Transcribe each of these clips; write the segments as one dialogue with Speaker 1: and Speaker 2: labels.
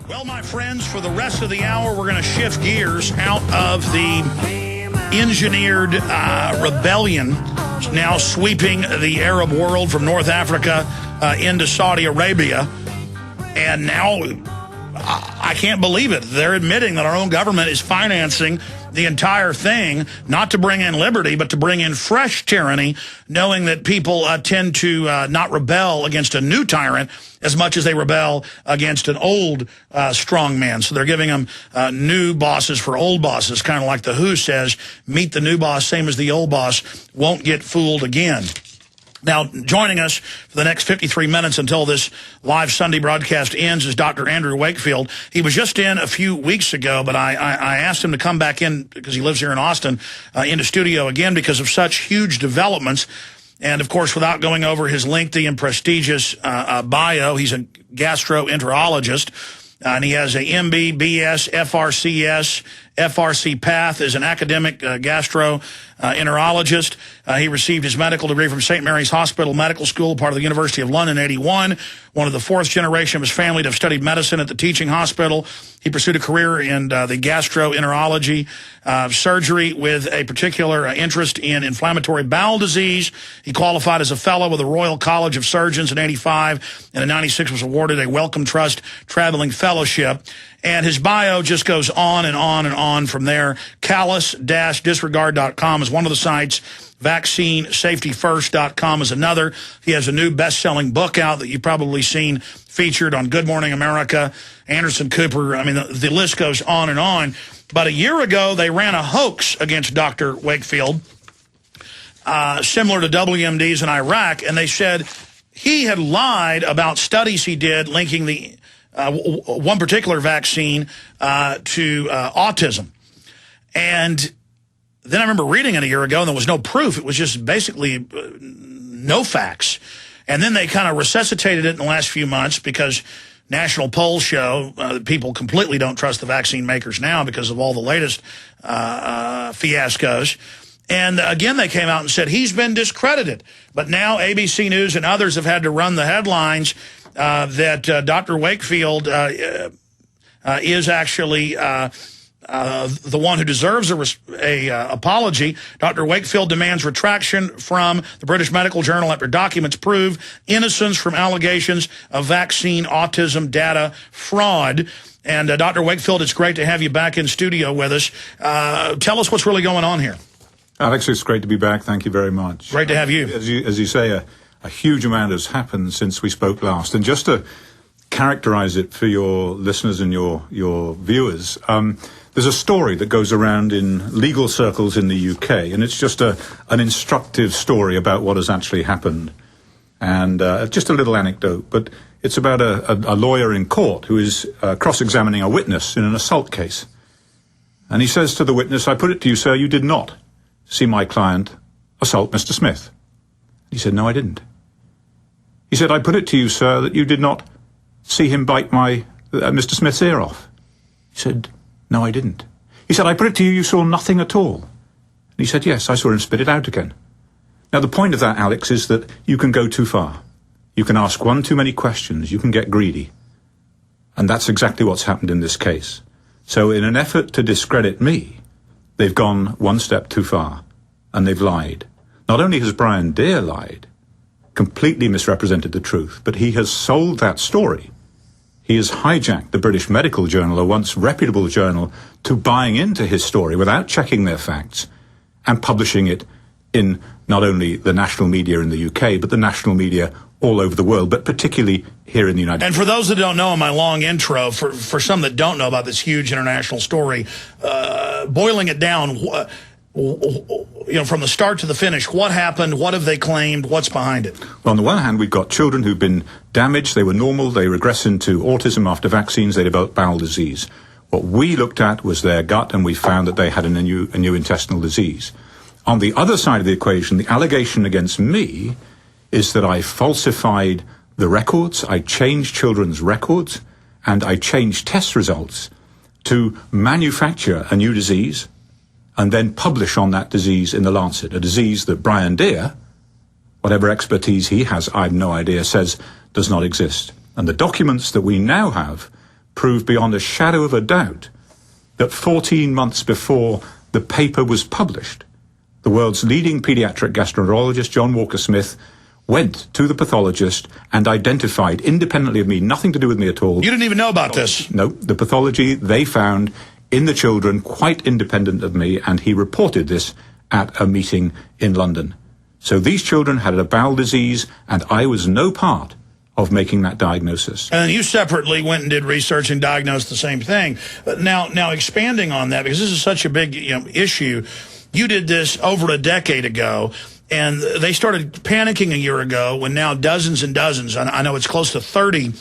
Speaker 1: Well, my friends, for the rest of the hour, we're going to shift gears out of the engineered rebellion now sweeping the Arab world from North Africa into Saudi Arabia. And now, I can't believe it. They're admitting that our own government is financing the entire thing, not to bring in liberty, but to bring in fresh tyranny, knowing that people tend to not rebel against a new tyrant as much as they rebel against an old strong man. So they're giving them new bosses for old bosses, kind of like the Who says, meet the new boss, same as the old boss, won't get fooled again. Now, joining us for the next 53 minutes until this live Sunday broadcast ends is Dr. Andrew Wakefield. He was just in a few weeks ago, but I asked him to come back in, because he lives here in Austin, into studio again because of such huge developments. And, of course, without going over his lengthy and prestigious bio, he's a gastroenterologist, and he has a MB, BS, FRCS, FRC path as an academic gastroenterologist. He received his medical degree from St. Mary's Hospital Medical School, part of the University of London in '81. One of the fourth generation of his family to have studied medicine at the teaching hospital. He pursued a career in the gastroenterology surgery with a particular interest in inflammatory bowel disease. He qualified as a fellow with the Royal College of Surgeons in '85, and in '96 was awarded a Wellcome Trust Traveling Fellowship. And his bio just goes on and on and on from there. Callous-disregard.com is one of the sites. VaccineSafetyFirst.com is another. He has a new best-selling book out that you've probably seen featured on Good Morning America, Anderson Cooper. I mean, the list goes on and on. But a year ago, they ran a hoax against Dr. Wakefield, similar to WMD's in Iraq, and they said he had lied about studies he did linking the one particular vaccine to autism. And then I remember reading it a year ago, and there was no proof. It was just basically no facts. And then they kind of resuscitated it in the last few months because national polls show that people completely don't trust the vaccine makers now because of all the latest fiascos. And again, they came out and said he's been discredited. But now ABC News and others have had to run the headlines that Dr. Wakefield is actually the one who deserves a apology. Dr. Wakefield demands retraction from the British Medical Journal after documents prove innocence from allegations of vaccine autism data fraud. And Dr. Wakefield, it's great to have you back in studio with us. Tell us what's really going on here.
Speaker 2: Alex, it's great to be back. Thank you very much.
Speaker 1: Great to have you.
Speaker 2: As you say, a huge amount has happened since we spoke last. And just to characterize it for your listeners and your viewers, there's a story that goes around in legal circles in the UK, and it's just an instructive story about what has actually happened. And just a little anecdote, but it's about a lawyer in court who is cross-examining a witness in an assault case. And he says to the witness, "I put it to you, sir, you did not see my client assault Mr. Smith." He said, "No, I didn't." He said, "I put it to you, sir, that you did not see him bite my Mr. Smith's ear off." He said, "No, I didn't." He said, "I put it to you, you saw nothing at all." And he said, "Yes, I saw him spit it out again." Now, the point of that, Alex, is that you can go too far. You can ask one too many questions. You can get greedy. And that's exactly what's happened in this case. So in an effort to discredit me, they've gone one step too far, and they've lied. Not only has Brian Deere lied, completely misrepresented the truth, but he has sold that story. He has hijacked the British Medical Journal, a once reputable journal, to buying into his story without checking their facts and publishing it in not only the national media in the UK, but the national media all over the world, but particularly here in the United States.
Speaker 1: And for those that don't know in my long intro, for some that don't know about this huge international story, boiling it down, from the start to the finish, what happened? What have they claimed? What's behind it?
Speaker 2: Well, on the one hand, we've got children who've been damaged. They were normal. They regress into autism after vaccines. They developed bowel disease. What we looked at was their gut, and we found that they had a new intestinal disease. On the other side of the equation, the allegation against me is that I falsified the records, I changed children's records, and I changed test results to manufacture a new disease and then publish on that disease in The Lancet, a disease that Brian Deere, whatever expertise he has, I have no idea, says does not exist. And the documents that we now have proved beyond a shadow of a doubt that 14 months before the paper was published, the world's leading pediatric gastroenterologist, John Walker-Smith, went to the pathologist and identified, independently of me, nothing to do with me at all.
Speaker 1: You didn't even know about this?
Speaker 2: No, the pathology they found in the children, quite independent of me, and he reported this at a meeting in London. So these children had a bowel disease, and I was no part of making that diagnosis.
Speaker 1: And then you separately went and did research and diagnosed the same thing. But now expanding on that, because this is such a big issue, you did this over a decade ago, and they started panicking a year ago when now dozens and dozens, I know it's close to 30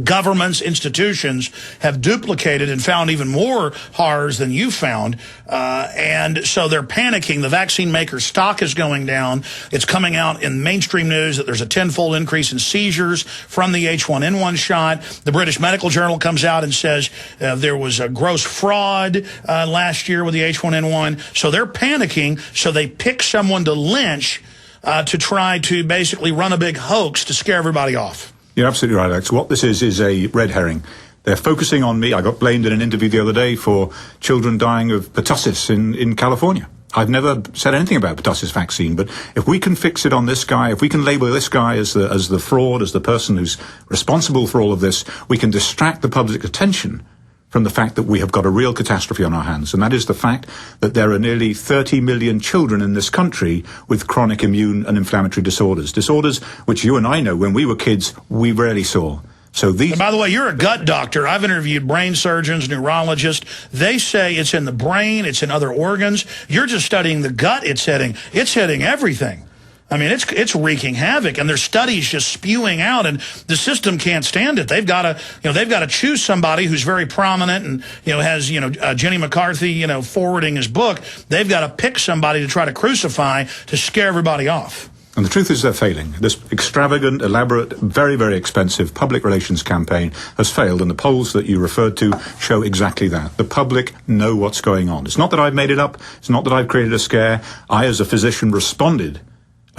Speaker 1: governments, institutions have duplicated and found even more horrors than you found. And so they're panicking. The vaccine maker stock is going down. It's coming out in mainstream news that there's a 10-fold increase in seizures from the H1N1 shot. The British Medical Journal comes out and says there was a gross fraud last year with the H1N1. So they're panicking. So they pick someone to lynch to try to basically run a big hoax to scare everybody off.
Speaker 2: You're absolutely right, Alex. What this is a red herring. They're focusing on me. I got blamed in an interview the other day for children dying of pertussis in California. I've never said anything about pertussis vaccine, but if we can fix it on this guy, if we can label this guy as the fraud, as the person who's responsible for all of this, we can distract the public attention from the fact that we have got a real catastrophe on our hands. And that is the fact that there are nearly 30 million children in this country with chronic immune and inflammatory disorders. Disorders which you and I know when we were kids, we rarely saw. So these... And
Speaker 1: by the way, you're a gut doctor. I've interviewed brain surgeons, neurologists. They say it's in the brain, it's in other organs. You're just studying the gut. It's hitting everything. I mean, it's wreaking havoc, and there's studies just spewing out, and the system can't stand it. They've got to choose somebody who's very prominent and has Jenny McCarthy forwarding his book. They've got to pick somebody to try to crucify to scare everybody off.
Speaker 2: And the truth is they're failing. This extravagant, elaborate, very, very expensive public relations campaign has failed, and the polls that you referred to show exactly that. The public know what's going on. It's not that I've made it up. It's not that I've created a scare. I, as a physician, responded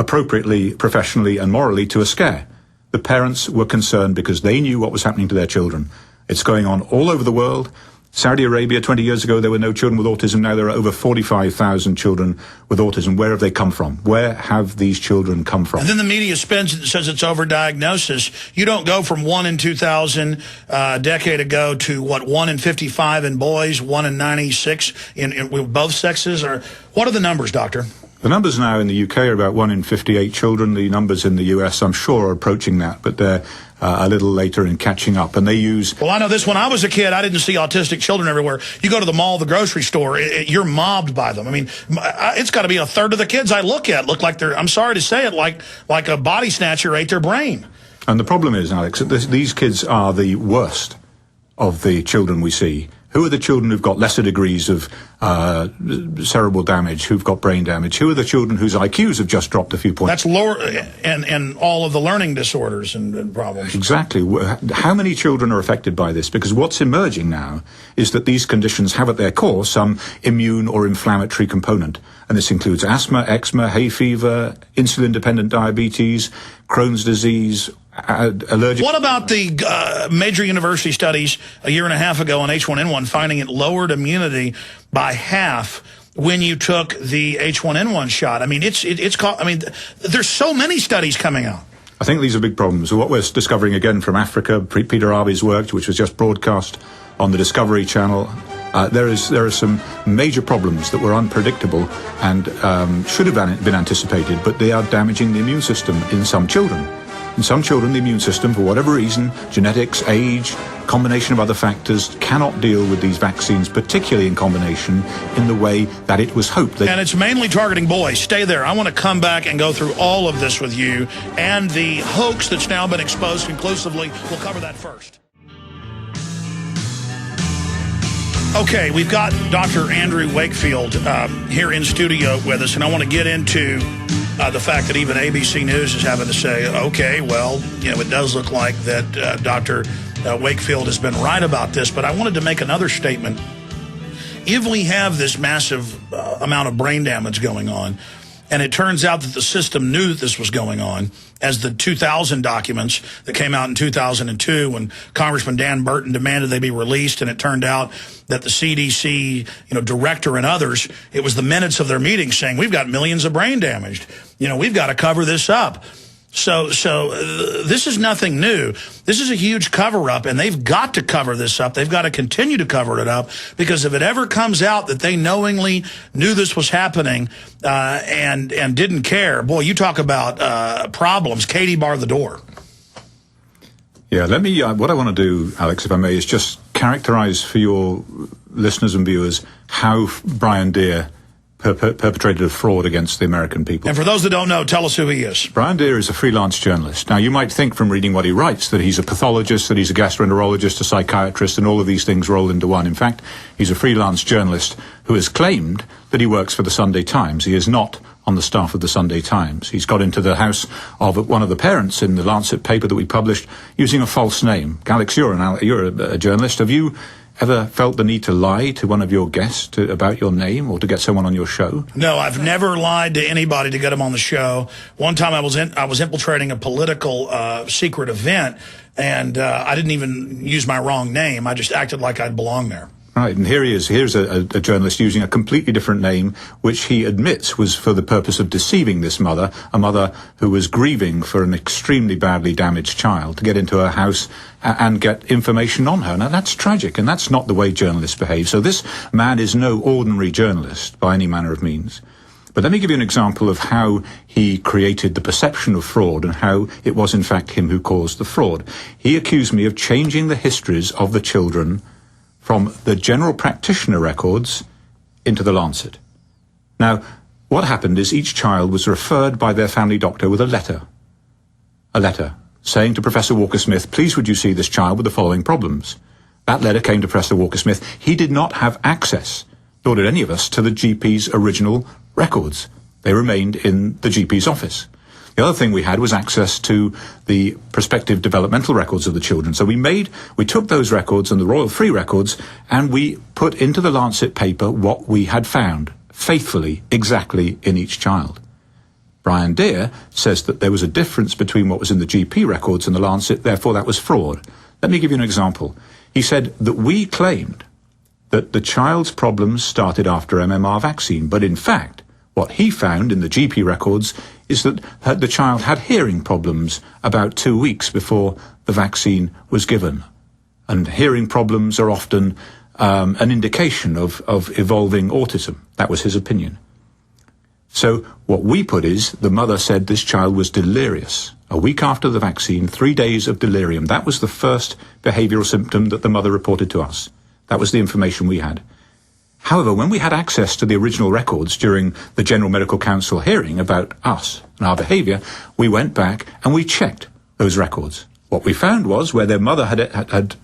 Speaker 2: appropriately, professionally, and morally to a scare. The parents were concerned because they knew what was happening to their children. It's going on all over the world. Saudi Arabia, 20 years ago, there were no children with autism. Now there are over 45,000 children with autism. Where have they come from? Where have these children come from?
Speaker 1: And then the media spins and says it's overdiagnosis. You don't go from 1 in 2,000 a decade ago to, 1 in 55 in boys, 1 in 96 with both sexes? Or what are the numbers, doctor?
Speaker 2: The numbers now in the UK are about 1 in 58 children. The numbers in the US, I'm sure, are approaching that, but they're a little later in catching up. And they use...
Speaker 1: Well, I know this. When I was a kid, I didn't see autistic children everywhere. You go to the mall, the grocery store, you're mobbed by them. I mean, it's got to be a third of the kids I look like they're, I'm sorry to say it, like a body snatcher ate their brain.
Speaker 2: And the problem is, Alex, that these kids are the worst of the children we see. Who are the children who've got lesser degrees of cerebral damage, who've got brain damage? Who are the children whose IQs have just dropped a few points?
Speaker 1: That's lower, and all of the learning disorders and problems.
Speaker 2: Exactly. How many children are affected by this? Because what's emerging now is that these conditions have at their core some immune or inflammatory component. And this includes asthma, eczema, hay fever, insulin-dependent diabetes, Crohn's disease, allergic...
Speaker 1: What about the major university studies a year and a half ago on H1N1 finding it lowered immunity by half when you took the H1N1 shot? I mean, there's so many studies coming out.
Speaker 2: I think these are big problems. What we're discovering again from Africa, Peter Arby's work, which was just broadcast on the Discovery Channel, there are some major problems that were unpredictable and should have been anticipated, but they are damaging the immune system in some children. In some children, the immune system, for whatever reason, genetics, age, combination of other factors, cannot deal with these vaccines, particularly in combination, in the way that it was hoped.
Speaker 1: And it's mainly targeting boys. Stay there. I want to come back and go through all of this with you and the hoax that's now been exposed conclusively. We'll cover that first. Okay, we've got Dr. Andrew Wakefield here in studio with us, and I want to get into the fact that even ABC News is having to say, okay, well, it does look like that Dr. Wakefield has been right about this, but I wanted to make another statement. If we have this massive amount of brain damage going on, And it turns out that the system knew that this was going on, as the 2000 documents that came out in 2002 when Congressman Dan Burton demanded they be released, and it turned out that the CDC, director and others, it was the minutes of their meeting saying, we've got millions of brain damaged. We've got to cover this up. So this is nothing new. This is a huge cover-up, and they've got to cover this up. They've got to continue to cover it up, because if it ever comes out that they knowingly knew this was happening and didn't care, boy, you talk about problems. Katie, bar the door.
Speaker 2: Yeah, let me, what I want to do, Alex, if I may, is just characterize for your listeners and viewers how Brian Deer perpetrated a fraud against the American people.
Speaker 1: And for those that don't know, tell us who he is.
Speaker 2: Brian Deer is a freelance journalist. Now, you might think from reading what he writes that he's a pathologist, that he's a gastroenterologist, a psychiatrist, and all of these things roll into one. In fact, he's a freelance journalist who has claimed that he works for the Sunday Times. He is not on the staff of the Sunday Times. He's got into the house of one of the parents in the Lancet paper that we published using a false name. Alex, you're a journalist. Have you ever felt the need to lie to one of your guests about your name or to get someone on your show?
Speaker 1: No, I've never lied to anybody to get them on the show. One time I was infiltrating a political secret event, and I didn't even use my wrong name. I just acted like I'd belong there.
Speaker 2: Right, and here he is. Here's a journalist using a completely different name, which he admits was for the purpose of deceiving this mother, a mother who was grieving for an extremely badly damaged child, to get into her house and get information on her. Now, that's tragic, and that's not the way journalists behave. So this man is no ordinary journalist by any manner of means. But let me give you an example of how he created the perception of fraud and how it was, in fact, him who caused the fraud. He accused me of changing the histories of the children from the general practitioner records into the Lancet. Now, what happened is each child was referred by their family doctor with a letter saying to Professor Walker-Smith, please would you see this child with the following problems. That letter came to Professor Walker-Smith. He did not have access, nor did any of us, to the GP's original records. They remained in the GP's office. The other thing we had was access to the prospective developmental records of the children. So we took those records and the Royal Free records, and we put into the Lancet paper what we had found, faithfully, exactly in each child. Brian Deer says that there was a difference between what was in the GP records and the Lancet, therefore that was fraud. Let me give you an example. He said that we claimed that the child's problems started after MMR vaccine, but in fact, what he found in the GP records is that the child had hearing problems about 2 weeks before the vaccine was given. And hearing problems are often an indication of evolving autism. That was his opinion. So what we put is, the mother said this child was delirious. A week after the vaccine, 3 days of delirium. That was the first behavioral symptom that the mother reported to us. That was the information we had. However, when we had access to the original records during the General Medical Council hearing about us and our behaviour, we went back and we checked those records. What we found was, where their mother had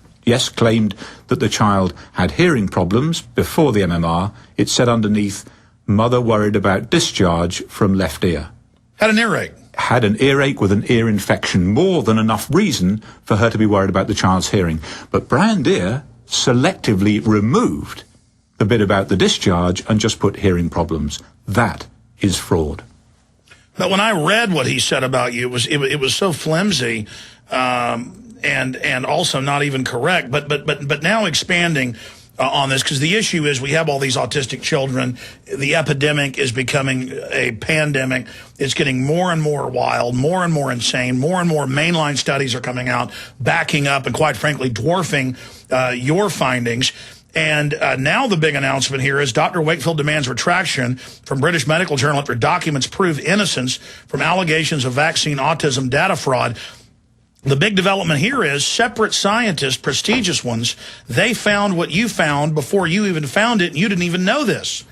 Speaker 2: claimed that the child had hearing problems before the MMR, it said underneath, mother worried about discharge from left ear.
Speaker 1: Had an earache.
Speaker 2: Had an earache with an ear infection, more than enough reason for her to be worried about the child's hearing. But Brian Deer selectively removed the bit about the discharge and just put hearing problems. That is fraud.
Speaker 1: But when I read what he said about you, it was so flimsy, and also not even correct. But now expanding on this, because the issue is we have all these autistic children. The epidemic is becoming a pandemic. It's getting more and more wild, more and more insane. More and more mainline studies are coming out, backing up and quite frankly dwarfing your findings. And now the big announcement here is Dr. Wakefield demands retraction from British Medical Journal after documents prove innocence from allegations of vaccine autism data fraud. The big development here is separate scientists, prestigious ones, they found what you found before you even found it, and you didn't even know this.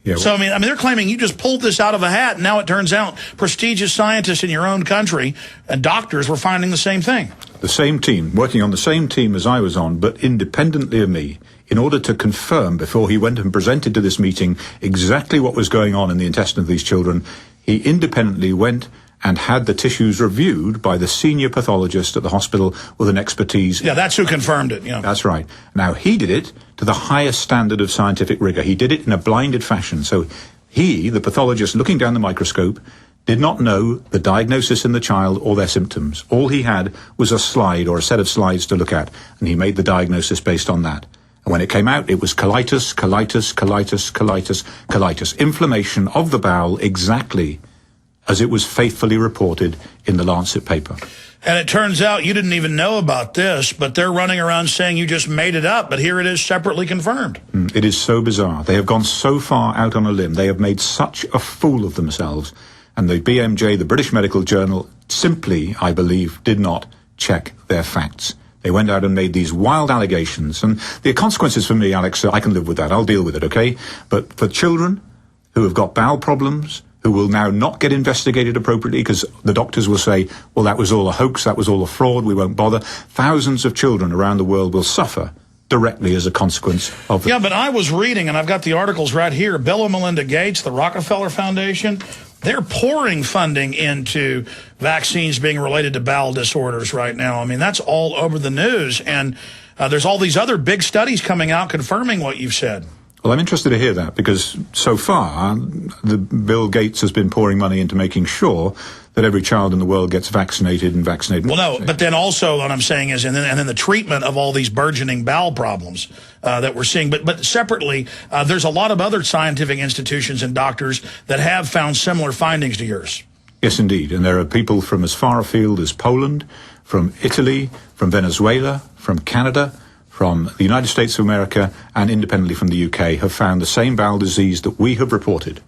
Speaker 1: Yeah, well, so, I mean, they're claiming you just pulled this out of a hat, and now it turns out prestigious scientists in your own country and doctors were finding the same thing.
Speaker 2: The same team, working on the same team as I was on, but independently of me, in order to confirm before he went and presented to this meeting exactly what was going on in the intestine of these children, he independently went and had the tissues reviewed by the senior pathologist at the hospital with an expertise.
Speaker 1: Yeah, that's who confirmed it. Yeah.
Speaker 2: That's right. Now, he did it to the highest standard of scientific rigor. He did it in a blinded fashion. So He, the pathologist looking down the microscope, did not know the diagnosis in the child or their symptoms. All he had was a slide or a set of slides to look at, and he made the diagnosis based on that. And when it came out, it was colitis, colitis, colitis, colitis, colitis. Inflammation of the bowel, exactly as it was faithfully reported in the Lancet paper.
Speaker 1: And it turns out you didn't even know about this, but they're running around saying you just made it up, but here it is separately confirmed.
Speaker 2: It is so bizarre. They have gone so far out on a limb. They have made such a fool of themselves. And the BMJ, the British Medical Journal, simply, I believe, did not check their facts. They went out and made these wild allegations. And the consequences for me, Alex, I can live with that. I'll deal with it, okay? But for children who have got bowel problems, who will now not get investigated appropriately because the doctors will say, well, that was all a hoax, that was all a fraud, we won't bother. Thousands of children around the world will suffer directly as a consequence of it.
Speaker 1: Yeah, but I was reading, and I've got the articles right here, Bill and Melinda Gates, the Rockefeller Foundation, they're pouring funding into vaccines being related to bowel disorders right now. I mean, that's all over the news, and there's all these other big studies coming out confirming what you've said.
Speaker 2: Well, I'm interested to hear that because so far, Bill Gates has been pouring money into making sure that every child in the world gets vaccinated and vaccinated.
Speaker 1: Well, no, but then also what I'm saying is, and then the treatment of all these burgeoning bowel problems that we're seeing. But separately, there's a lot of other scientific institutions and doctors that have found similar findings to yours.
Speaker 2: Yes, indeed. And there are people from as far afield as Poland, from Italy, from Venezuela, from Canada, from the United States of America, and independently from the UK, have found the same bowel disease that we have reported.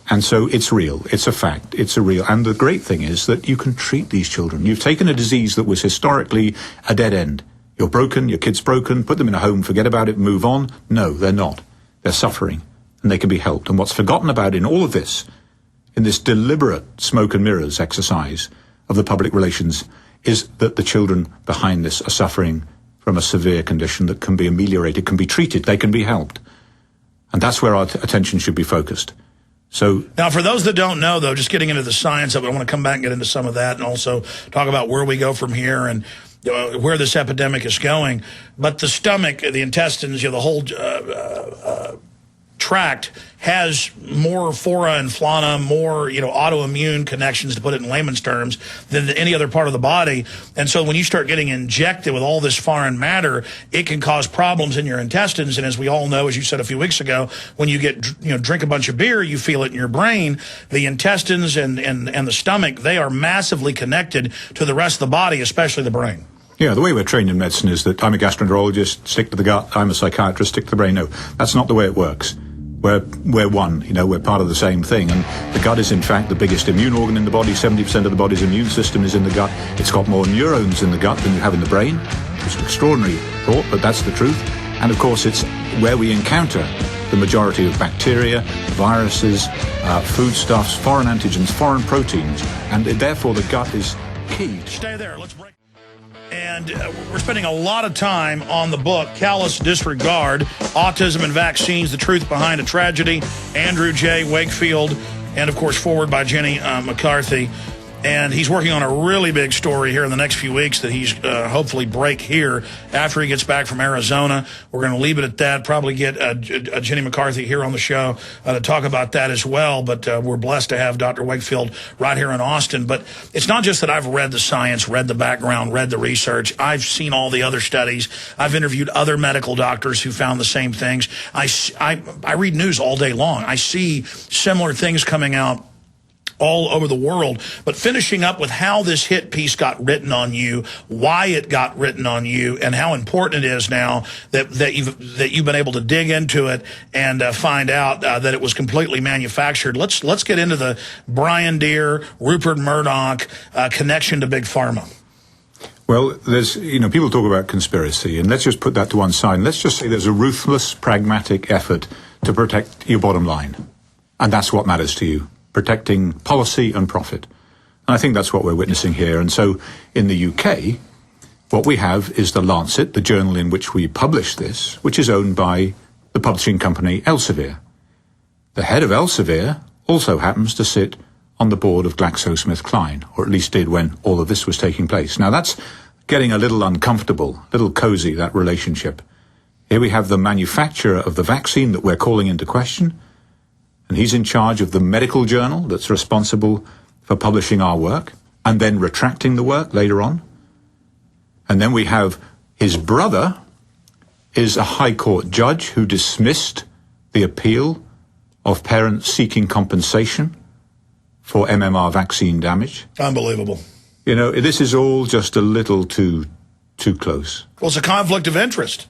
Speaker 2: And so it's real, it's a fact, it's a real. And the great thing is that you can treat these children. You've taken a disease that was historically a dead end. You're broken, your kid's broken, put them in a home, forget about it, move on. No, they're not. They're suffering, and they can be helped. And what's forgotten about in all of this, in this deliberate smoke and mirrors exercise of the public relations, is that the children behind this are suffering from a severe condition that can be ameliorated, can be treated, they can be helped. And that's where our attention should be focused. So
Speaker 1: now, for those that don't know, though, just getting into the science of it, I want to come back and get into some of that and also talk about where we go from here and where this epidemic is going. But the stomach, the intestines, the whole tract has more flora and fauna, more, autoimmune connections, to put it in layman's terms, than any other part of the body. And so when you start getting injected with all this foreign matter, it can cause problems in your intestines. And as we all know, as you said a few weeks ago, when you get, drink a bunch of beer, you feel it in your brain. The intestines and the stomach, they are massively connected to the rest of the body, especially the brain.
Speaker 2: Yeah, the way we're trained in medicine is that I'm a gastroenterologist, stick to the gut. I'm a psychiatrist, stick to the brain. No, that's not the way it works. We're one, we're part of the same thing. And the gut is, in fact, the biggest immune organ in the body. 70% of the body's immune system is in the gut. It's got more neurons in the gut than you have in the brain. It's an extraordinary thought, but that's the truth. And, of course, it's where we encounter the majority of bacteria, viruses, foodstuffs, foreign antigens, foreign proteins. And therefore, the gut is key.
Speaker 1: Stay there. Let's break. And we're spending a lot of time on the book, Callous Disregard, Autism and Vaccines, The Truth Behind a Tragedy, Andrew J. Wakefield, and, of course, forward by Jenny McCarthy. And he's working on a really big story here in the next few weeks that he's hopefully break here after he gets back from Arizona. We're going to leave it at that, probably get Jenny McCarthy here on the show to talk about that as well. But we're blessed to have Dr. Wakefield right here in Austin. But it's not just that I've read the science, read the background, read the research. I've seen all the other studies. I've interviewed other medical doctors who found the same things. I read news all day long. I see similar things coming out all over the world, but finishing up with how this hit piece got written on you, why it got written on you, and how important it is now that you've been able to dig into it and find out that it was completely manufactured. Let's get into the Brian Deere, Rupert Murdoch connection to Big Pharma.
Speaker 2: Well, there's, people talk about conspiracy, and let's just put that to one side. Let's just say there's a ruthless, pragmatic effort to protect your bottom line. And that's what matters to you. Protecting policy and profit. And I think that's what we're witnessing here. And so in the UK, what we have is the Lancet, the journal in which we publish this, which is owned by the publishing company Elsevier. The head of Elsevier also happens to sit on the board of GlaxoSmithKline, or at least did when all of this was taking place. Now that's getting a little uncomfortable, a little cozy, that relationship. Here we have the manufacturer of the vaccine that we're calling into question, and he's in charge of the medical journal that's responsible for publishing our work and then retracting the work later on. And then we have his brother is a high court judge who dismissed the appeal of parents seeking compensation for MMR vaccine damage.
Speaker 1: Unbelievable.
Speaker 2: You know, this is all just a little too close.
Speaker 1: Well, it's a conflict of interest.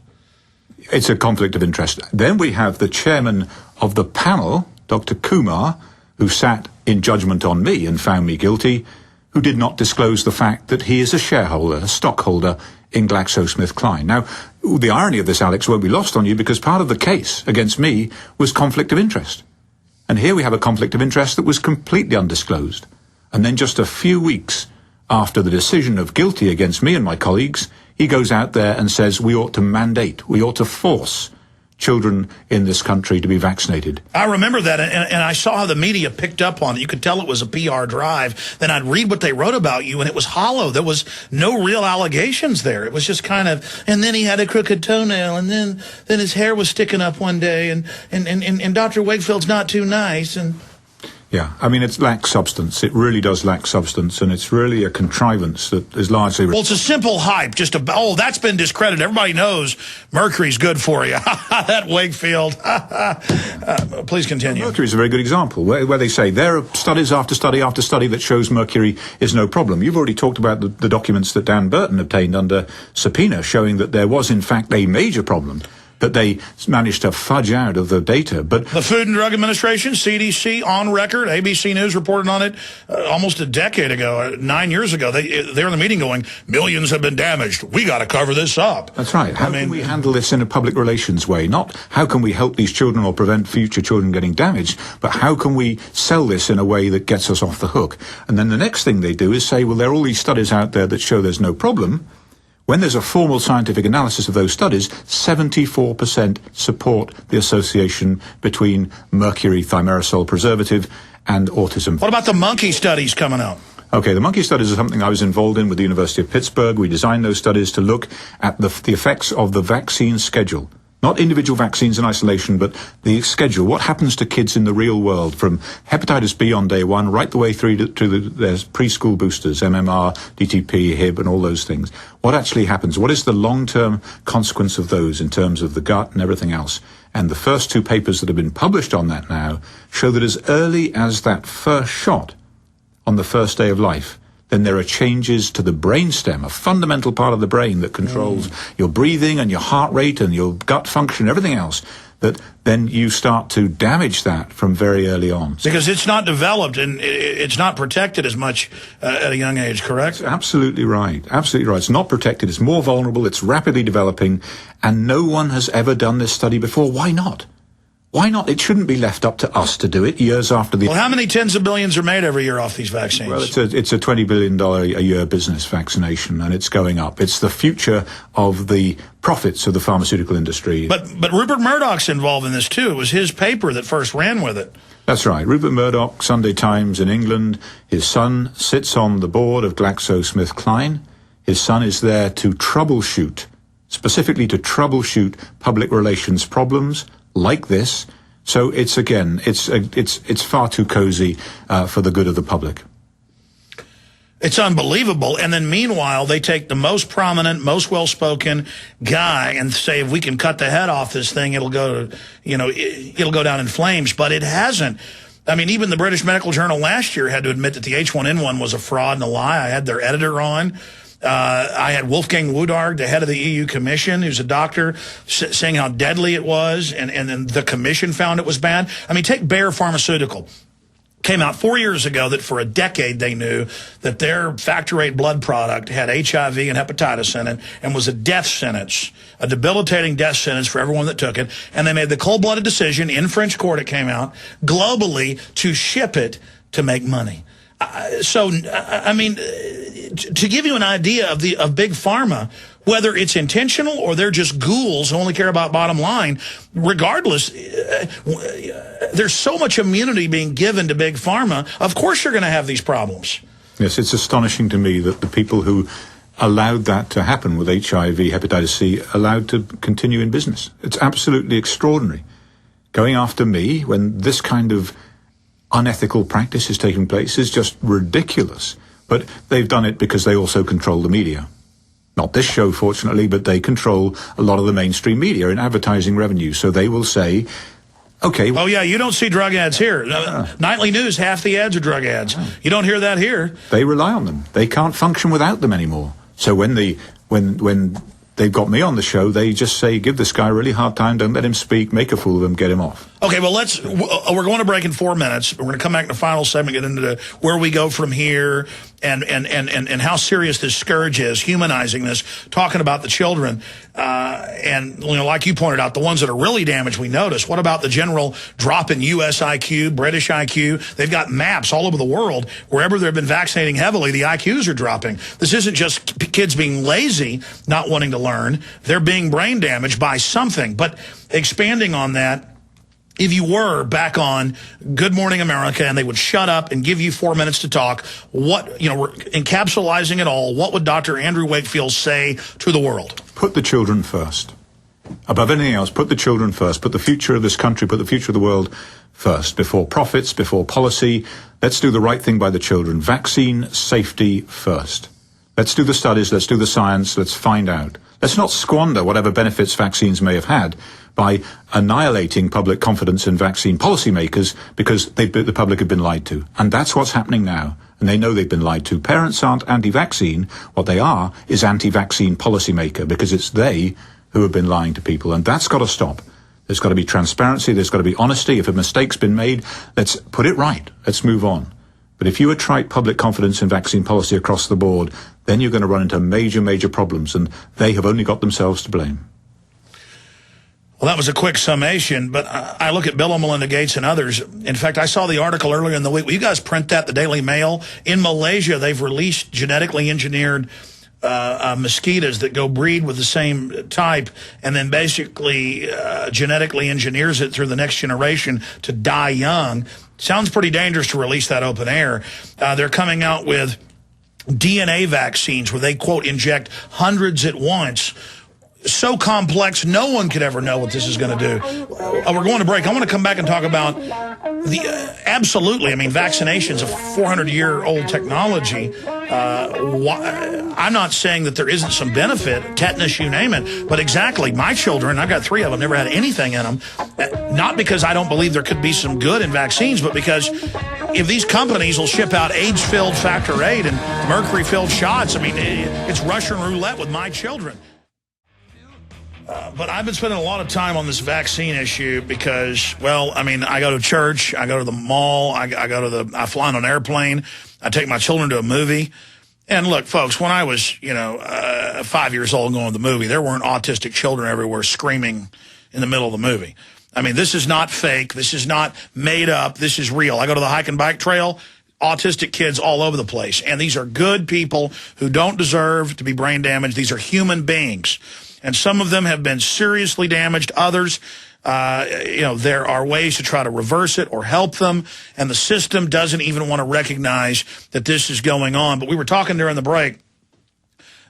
Speaker 2: It's a conflict of interest. Then we have the chairman of the panel, Dr. Kumar, who sat in judgment on me and found me guilty, who did not disclose the fact that he is a shareholder, a stockholder in GlaxoSmithKline. Now, the irony of this, Alex, won't be lost on you, because part of the case against me was conflict of interest. And here we have a conflict of interest that was completely undisclosed. And then just a few weeks after the decision of guilty against me and my colleagues, he goes out there and says we ought to mandate, we ought to force children in this country to be vaccinated.
Speaker 1: I remember that, and I saw how the media picked up on it. You could tell it was a PR drive. Then I'd read what they wrote about you, and it was hollow. There was no real allegations there. It was just kind of, and then he had a crooked toenail, and then his hair was sticking up one day, and Dr. Wakefield's not too nice, and...
Speaker 2: Yeah, I mean, it lacks substance. It really does lack substance, and it's really a contrivance that is largely...
Speaker 1: Well, it's a simple hype, that's been discredited. Everybody knows mercury's good for you. That Wakefield. Please continue.
Speaker 2: Mercury is a very good example, where they say there are studies after study after study that shows mercury is no problem. You've already talked about the documents that Dan Burton obtained under subpoena, showing that there was, in fact, a major problem that they managed to fudge out of the data. But
Speaker 1: the Food and Drug Administration, CDC, on record, ABC News reported on it almost a decade ago, 9 years ago. They're in the meeting going, millions have been damaged. We got to cover this up.
Speaker 2: That's right. How can we handle this in a public relations way? Not how can we help these children or prevent future children getting damaged, but how can we sell this in a way that gets us off the hook? And then the next thing they do is say, well, there are all these studies out there that show there's no problem. When there's a formal scientific analysis of those studies, 74% support the association between mercury thimerosal preservative and autism.
Speaker 1: What about the monkey studies coming out?
Speaker 2: Okay, the monkey studies are something I was involved in with the University of Pittsburgh. We designed those studies to look at the effects of the vaccine schedule. Not individual vaccines in isolation, but the schedule. What happens to kids in the real world from hepatitis B on day one right the way through to their preschool boosters, MMR, DTP, Hib, and all those things. What actually happens? What is the long-term consequence of those in terms of the gut and everything else? And the first two papers that have been published on that now show that as early as that first shot on the first day of life, then there are changes to the brainstem, a fundamental part of the brain that controls your breathing and your heart rate and your gut function, everything else, that then you start to damage that from very early on.
Speaker 1: Because it's not developed and it's not protected as much at a young age, correct?
Speaker 2: That's absolutely right. Absolutely right. It's not protected. It's more vulnerable. It's rapidly developing. And no one has ever done this study before. Why not? Why not? It shouldn't be left up to us to do it years after the...
Speaker 1: Well, how many tens of billions are made every year off these vaccines?
Speaker 2: Well, it's a $20 billion a year business, vaccination, and it's going up. It's the future of the profits of the pharmaceutical industry.
Speaker 1: But Rupert Murdoch's involved in this, too. It was his paper that first ran with it.
Speaker 2: That's right. Rupert Murdoch, Sunday Times in England. His son sits on the board of GlaxoSmithKline. His son is there to troubleshoot, specifically to troubleshoot public relations problems like this. So it's far too cozy for the good of the public.
Speaker 1: It's unbelievable. And then meanwhile, they take the most prominent, most well-spoken guy and say, if we can cut the head off this thing, it'll go down in flames. But it hasn't. I mean, even the British Medical Journal last year had to admit that the H1N1 was a fraud and a lie. I had their editor on. I had Wolfgang Wodarg, the head of the EU Commission, who's a doctor, saying how deadly it was, and then the Commission found it was bad. I mean, take Bayer Pharmaceutical. Came out 4 years ago that for a decade they knew that their Factor VIII blood product had HIV and hepatitis in it and was a death sentence, a debilitating death sentence for everyone that took it. And they made the cold-blooded decision, in French court it came out, globally to ship it to make money. I mean, to give you an idea of big pharma, whether it's intentional or they're just ghouls who only care about bottom line, regardless, there's so much immunity being given to big pharma. Of course you're going to have these problems.
Speaker 2: Yes, it's astonishing to me that the people who allowed that to happen with HIV, hepatitis C, allowed to continue in business. It's absolutely extraordinary. going after me when this kind of unethical practice is taking place is just ridiculous. But they've done it because they also control the media. Not this show, fortunately, but they control a lot of the mainstream media in advertising revenue. So they will say, okay.
Speaker 1: Oh, yeah, you don't see drug ads here. Nightly news, half the ads are drug ads. You don't hear that here.
Speaker 2: They rely on them. They can't function without them anymore. So when they've got me on the show, they just say, give this guy a really hard time, don't let him speak, make a fool of him, get him off.
Speaker 1: Okay, well, we're going to break in 4 minutes. We're going to come back in the final segment, get into where we go from here and how serious this scourge is, humanizing this, talking about the children. And, like you pointed out, the ones that are really damaged, we notice. What about the general drop in U.S. IQ, British IQ? They've got maps all over the world. Wherever they've been vaccinating heavily, the IQs are dropping. This isn't just kids being lazy, not wanting to learn. They're being brain damaged by something. But expanding on that, if you were back on Good Morning America and they would shut up and give you 4 minutes to talk, we're encapsulating it all, what would Dr. Andrew Wakefield say to the world?
Speaker 2: Put the children first. Above anything else, put the children first. Put the future of this country, put the future of the world first. Before profits, before policy. Let's do the right thing by the children. Vaccine safety first. Let's do the studies, let's do the science, let's find out. Let's not squander whatever benefits vaccines may have had by annihilating public confidence in vaccine policymakers because the public have been lied to. And that's what's happening now. And they know they've been lied to. Parents aren't anti-vaccine. What they are is anti-vaccine policymaker because it's they who have been lying to people. And that's got to stop. There's got to be transparency. There's got to be honesty. If a mistake's been made, let's put it right. Let's move on. But if you attrite public confidence in vaccine policy across the board, then you're going to run into major, major problems. And they have only got themselves to blame.
Speaker 1: Well, that was a quick summation, but I look at Bill and Melinda Gates and others. In fact, I saw the article earlier in the week. Will you guys print that, the Daily Mail? In Malaysia, they've released genetically engineered mosquitoes that go breed with the same type and then basically genetically engineers it through the next generation to die young. Sounds pretty dangerous to release that open air. They're coming out with DNA vaccines where they, quote, inject hundreds at once. So complex, no one could ever know what this is going to do. We're going to break. I want to come back and talk about absolutely, I mean, vaccination's a 400-year-old technology. I'm not saying that there isn't some benefit, tetanus, you name it, but exactly, my children, I've got 3 of them, never had anything in them. Not because I don't believe there could be some good in vaccines, but because if these companies will ship out AIDS-filled Factor VIII and mercury-filled shots, I mean, it's Russian roulette with my children. But I've been spending a lot of time on this vaccine issue because, well, I mean, I go to church, I go to the mall, I fly on an airplane, I take my children to a movie. And look, folks, when I was, 5 years old going to the movie, there weren't autistic children everywhere screaming in the middle of the movie. I mean, this is not fake. This is not made up. This is real. I go to the hike and bike trail, autistic kids all over the place. And these are good people who don't deserve to be brain damaged. These are human beings. And some of them have been seriously damaged. Others, there are ways to try to reverse it or help them. And the system doesn't even want to recognize that this is going on. But we were talking during the break,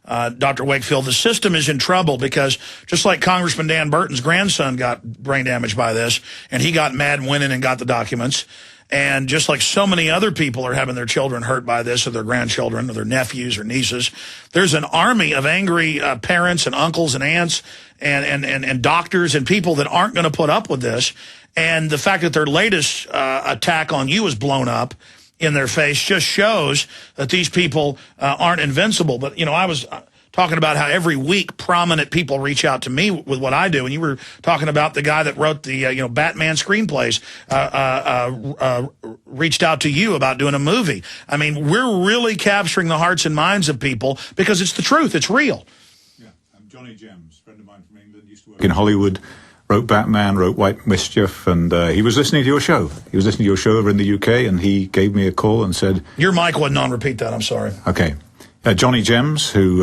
Speaker 1: Dr. Wakefield, the system is in trouble because just like Congressman Dan Burton's grandson got brain damaged by this, and he got mad and went in and got the documents. And just like so many other people are having their children hurt by this, or their grandchildren, or their nephews or nieces, there's an army of angry parents and uncles and aunts and doctors and people that aren't going to put up with this. And the fact that their latest attack on you is blown up in their face just shows that these people aren't invincible. But, I was talking about how every week prominent people reach out to me with what I do. And you were talking about the guy that wrote the, Batman screenplays, reached out to you about doing a movie. I mean, we're really capturing the hearts and minds of people because it's the truth. It's real.
Speaker 2: Yeah, I'm Johnny Gems, a friend of mine from England, used to work in Hollywood, wrote Batman, wrote White Mischief, and he was listening to your show. He was listening to your show over in the UK, and he gave me a call and said...
Speaker 1: Your mic wasn't on. Repeat that. I'm sorry.
Speaker 2: Okay. Johnny Gems, who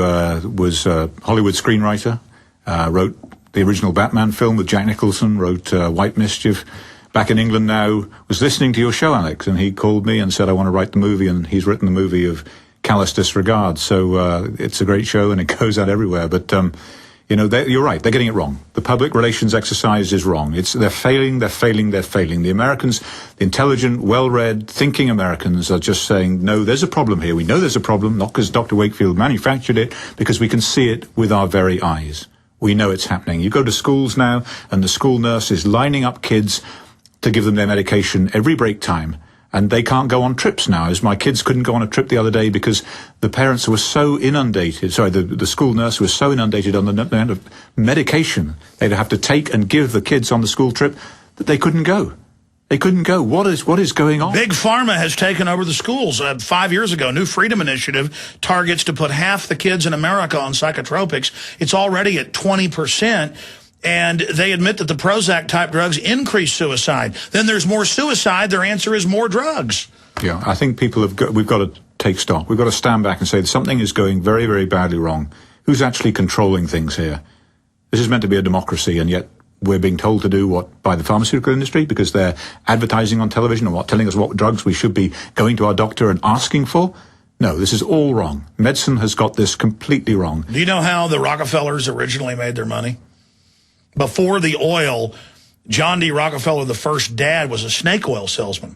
Speaker 2: was a Hollywood screenwriter, wrote the original Batman film with Jack Nicholson, wrote White Mischief, back in England now, was listening to your show, Alex, and he called me and said, I want to write the movie, and he's written the movie of Callous Disregard. So it's a great show, and it goes out everywhere. But You know, you're right. They're getting it wrong. The public relations exercise is wrong. They're failing. The Americans, the intelligent, well-read, thinking Americans are just saying, no, there's a problem here. We know there's a problem, not because Dr. Wakefield manufactured it, because we can see it with our very eyes. We know it's happening. You go to schools now, and the school nurse is lining up kids to give them their medication every break time. And they can't go on trips now, as my kids couldn't go on a trip the other day because the parents were so inundated, the school nurse was so inundated on the amount of medication they'd have to take and give the kids on the school trip that they couldn't go. They couldn't go. What is going on?
Speaker 1: Big Pharma has taken over the schools. 5 years ago, New Freedom Initiative targets to put half the kids in America on psychotropics. It's already at 20%. And they admit that the Prozac-type drugs increase suicide. Then there's more suicide. Their answer is more drugs.
Speaker 2: Yeah, I think we've got to take stock. We've got to stand back and say something is going very, very badly wrong. Who's actually controlling things here? This is meant to be a democracy, and yet we're being told to do what by the pharmaceutical industry because they're advertising on television and telling us what drugs we should be going to our doctor and asking for. No, this is all wrong. Medicine has got this completely wrong.
Speaker 1: Do you know how the Rockefellers originally made their money? Before the oil, John D. Rockefeller, the first dad, was a snake oil salesman.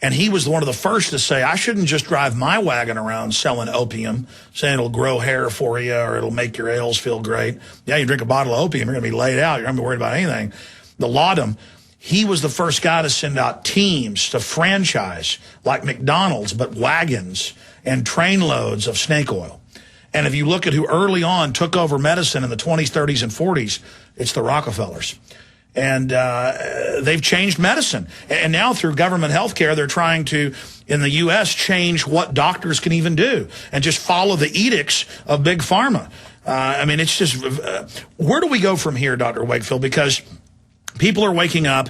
Speaker 1: And he was one of the first to say, I shouldn't just drive my wagon around selling opium, saying it'll grow hair for you or it'll make your ails feel great. Yeah, you drink a bottle of opium, you're going to be laid out. You're not going to be worried about anything. The laudanum, he was the first guy to send out teams to franchise, like McDonald's, but wagons and train loads of snake oil. And if you look at who early on took over medicine in the 20s, 30s, and 40s, it's the Rockefellers. And they've changed medicine. And now through government health care, they're trying to, in the U.S., change what doctors can even do and just follow the edicts of Big Pharma. I mean, it's just, where do we go from here, Dr. Wakefield? Because people are waking up.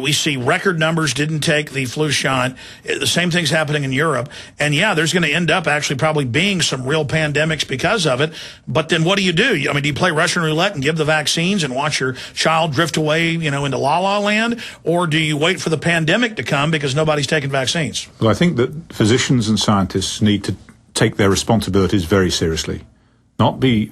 Speaker 1: We see record numbers didn't take the flu shot. The same thing's happening in Europe. And, yeah, there's going to end up actually probably being some real pandemics because of it. But then what do you do? I mean, do you play Russian roulette and give the vaccines and watch your child drift away, you know, into la-la land? Or do you wait for the pandemic to come because nobody's taking vaccines?
Speaker 2: Well, I think that physicians and scientists need to take their responsibilities very seriously, not be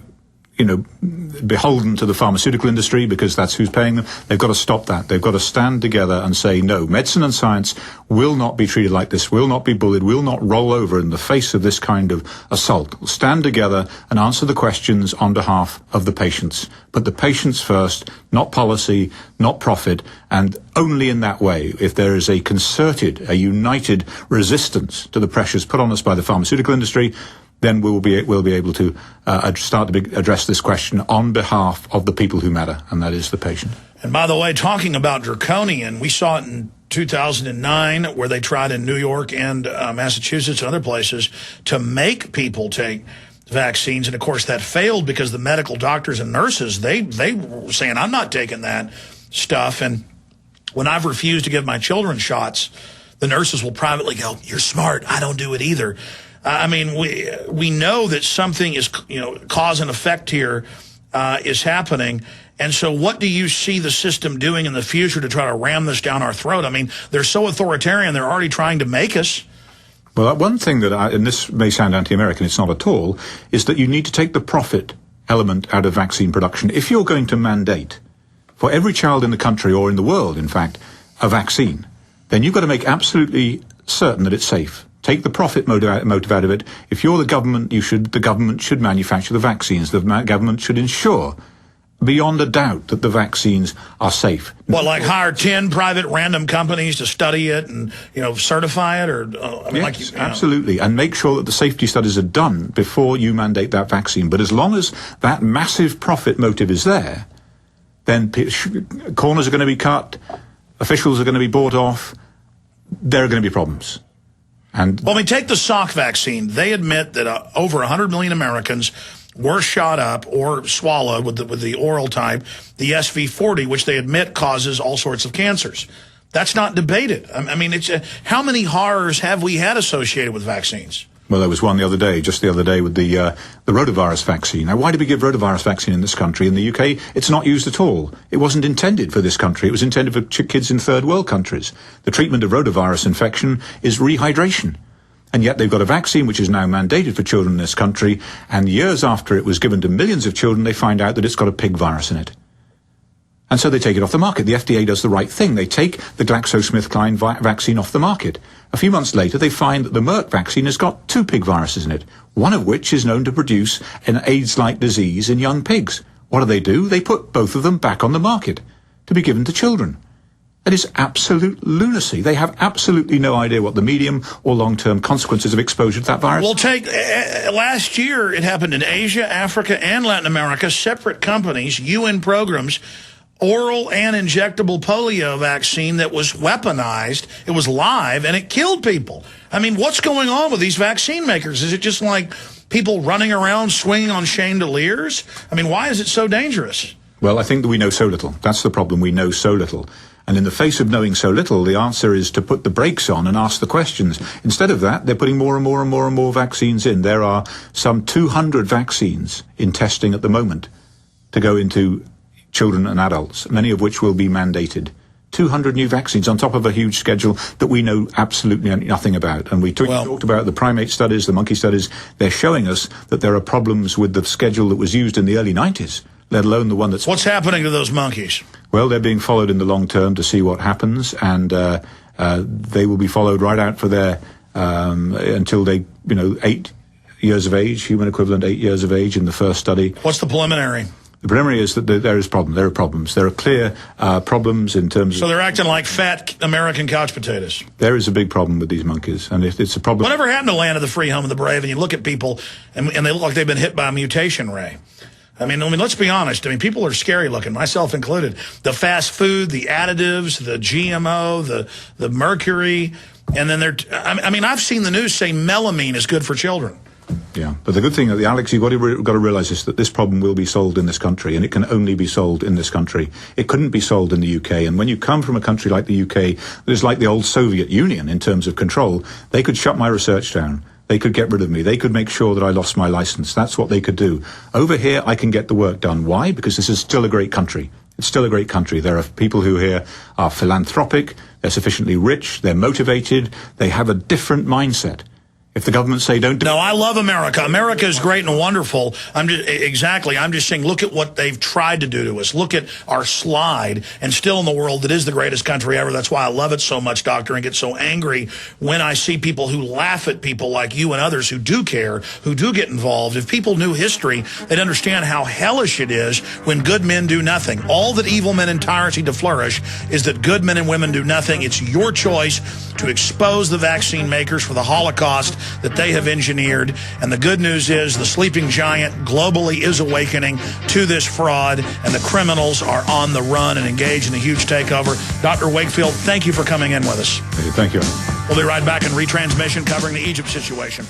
Speaker 2: beholden to the pharmaceutical industry because that's who's paying them. They've got to stop that. They've got to stand together and say, no, medicine and science will not be treated like this, will not be bullied, will not roll over in the face of this kind of assault. We'll stand together and answer the questions on behalf of the patients. Put the patients first, not policy, not profit, and only in that way, if there is a concerted, a united resistance to the pressures put on us by the pharmaceutical industry, then we'll be able to start to address this question on behalf of the people who matter, and that is the patient.
Speaker 1: And by the way, talking about draconian, we saw it in 2009 where they tried in New York and Massachusetts and other places to make people take vaccines. And, of course, that failed because the medical doctors and nurses, they were saying, I'm not taking that stuff. And when I've refused to give my children shots, the nurses will privately go, you're smart, I don't do it either. I mean, we know that something is, cause and effect here is happening. And so what do you see the system doing in the future to try to ram this down our throat? I mean, they're so authoritarian, they're already trying to make us.
Speaker 2: Well, one thing that and this may sound anti-American, it's not at all, is that you need to take the profit element out of vaccine production. If you're going to mandate for every child in the country, or in the world, in fact, a vaccine, then you've got to make absolutely certain that it's safe. Take the profit motive out of it. If you're the government, the government should manufacture the vaccines. The government should ensure, beyond a doubt, that the vaccines are safe.
Speaker 1: What, like hire 10 private random companies to study it and, certify it? Or
Speaker 2: yes, absolutely. And make sure that the safety studies are done before you mandate that vaccine. But as long as that massive profit motive is there, then corners are going to be cut, officials are going to be bought off, there are going to be problems.
Speaker 1: Well, take the Salk vaccine. They admit that over 100 million Americans were shot up or swallowed with the oral type, the SV40, which they admit causes all sorts of cancers. That's not debated. I mean, how many horrors have we had associated with vaccines?
Speaker 2: Well, there was one just the other day with the rotavirus vaccine. Now, why did we give rotavirus vaccine in this country? In the UK, it's not used at all. It wasn't intended for this country. It was intended for kids in third world countries. The treatment of rotavirus infection is rehydration. And yet they've got a vaccine which is now mandated for children in this country, and years after it was given to millions of children, they find out that it's got a pig virus in it. And so they take it off the market. The FDA does the right thing. They take the GlaxoSmithKline vaccine off the market. A few months later, they find that the Merck vaccine has got 2 pig viruses in it, one of which is known to produce an AIDS-like disease in young pigs. What do? They put both of them back on the market to be given to children. That is absolute lunacy. They have absolutely no idea what the medium or long-term consequences of exposure to that virus.
Speaker 1: Well, last year it happened in Asia, Africa, and Latin America, separate companies, UN programs, oral and injectable polio vaccine that was weaponized. It was live, and it killed people. I mean, what's going on with these vaccine makers? Is it just like people running around swinging on chandeliers? I mean, why is it so dangerous?
Speaker 2: Well, I think that we know so little. That's the problem. We know so little. And in the face of knowing so little, the answer is to put the brakes on and ask the questions. Instead of that, they're putting more and more and more and more vaccines in. There are some 200 vaccines in testing at the moment to go into children and adults, many of which will be mandated. 200 new vaccines on top of a huge schedule that we know absolutely nothing about. And we talked about the primate studies, the monkey studies. They're showing us that there are problems with the schedule that was used in the early 90s, let alone the one that's...
Speaker 1: What's happening to those monkeys?
Speaker 2: Well, they're being followed in the long term to see what happens, and they will be followed right out for their until they, 8 years of age, human equivalent 8 years of age in the first study.
Speaker 1: What's the preliminary?
Speaker 2: The preliminary is that there is problem. There are problems. There are clear problems in terms of...
Speaker 1: So they're acting like fat American couch potatoes.
Speaker 2: There is a big problem with these monkeys, and it's a problem...
Speaker 1: Whatever happened to land of the free, home of the brave? And you look at people, and they look like they've been hit by a mutation ray. I mean, let's be honest. I mean, people are scary looking, myself included. The fast food, the additives, the GMO, the mercury, and then I've seen the news say melamine is good for children.
Speaker 2: Yeah, but the good thing, Alex, you've got to realize is that this problem will be solved in this country, and it can only be solved in this country. It couldn't be solved in the UK, and when you come from a country like the UK, that is like the old Soviet Union in terms of control, they could shut my research down. They could get rid of me. They could make sure that I lost my license. That's what they could do. Over here, I can get the work done. Why? Because this is still a great country. It's still a great country. There are people who here are philanthropic, they're sufficiently rich, they're motivated, they have a different mindset. If the government say don't do...
Speaker 1: No, I love America. America is great and wonderful. I'm just saying, look at what they've tried to do to us. Look at our slide. And still in the world, it is the greatest country ever. That's why I love it so much, Doctor, and get so angry when I see people who laugh at people like you and others who do care, who do get involved. If people knew history, they'd understand how hellish it is when good men do nothing. All that evil men and tyrants need to flourish is that good men and women do nothing. It's your choice to expose the vaccine makers for the Holocaust that they have engineered. And the good news is the sleeping giant globally is awakening to this fraud, and the criminals are on the run and engaged in a huge takeover. Dr. Wakefield, thank you for coming in with us.
Speaker 2: Thank you.
Speaker 1: We'll be right back in retransmission covering the Egypt situation.